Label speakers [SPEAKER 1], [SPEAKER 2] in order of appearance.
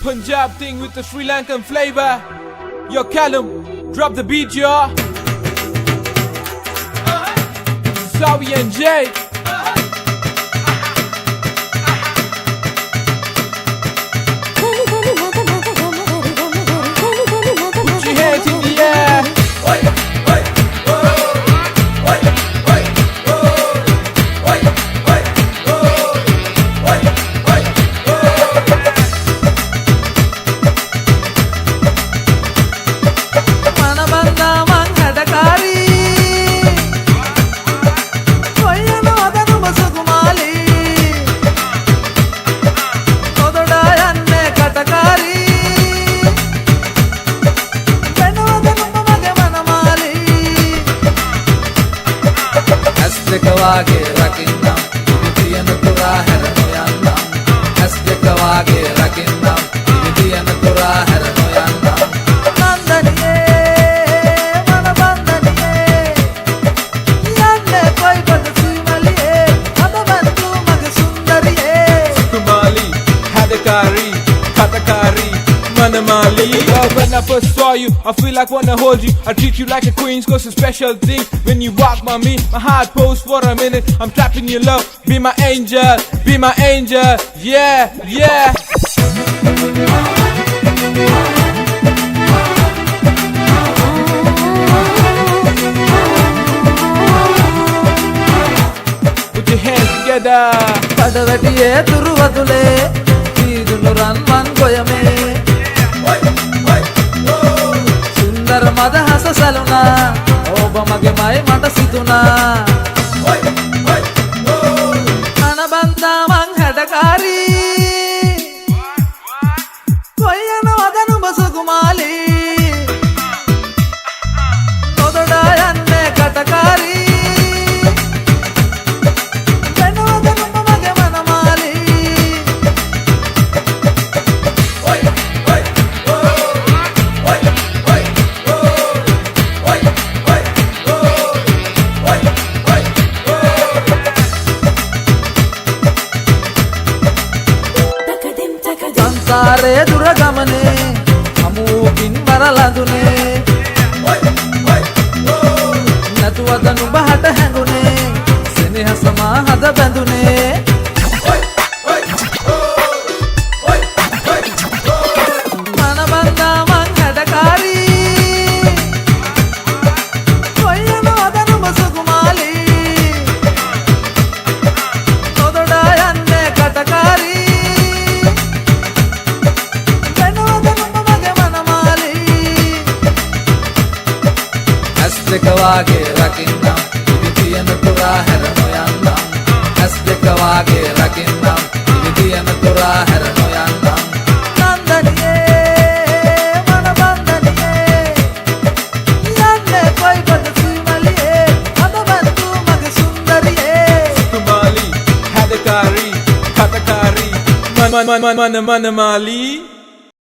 [SPEAKER 1] Punjab thing with the Sri Lankan flavor. Yo, Callum, drop the beat, yo. Sawi and Jay. Put your hands in the air.
[SPEAKER 2] Wage rakinnam idiyana tura heranu yannam asdeka wage rakinnam idiyana tura heranu yannam nandaniye mana bandaniye yanne koi bad simaliye adabantu mage sundariye
[SPEAKER 1] Kumali, Hadakari, Katakari, Manamali. When I first saw you, I feel like wanna hold you. I treat you like a queen, cause it's a special thing. When you walk by me, my heart pulls for a minute. I'm trapped in your love. Be my angel, be my angel. Yeah, yeah. Put your hands together.
[SPEAKER 2] padavatiye turuvadule idunu ranman goyame sundara madahasa saluna oba mage mai mata siduna anabanda man hadakari koyana wadanu basugumali ododa yanne katakari Sare duragamane amukin maraladune natuwadanu bahata hangune senehasama hada bandune manabanda man hadakari koyana adanu basugumali ododa yanne katakari asdeka wage rakinnam idiyana tura heranu yannam asdeka wage rakinnam idiyana tura heranu yannam nandaniye mana bandaniye yanne koi bad simaliye adabantu mage sundariye
[SPEAKER 1] Kumali, Hadakari, Katakari, Manamali.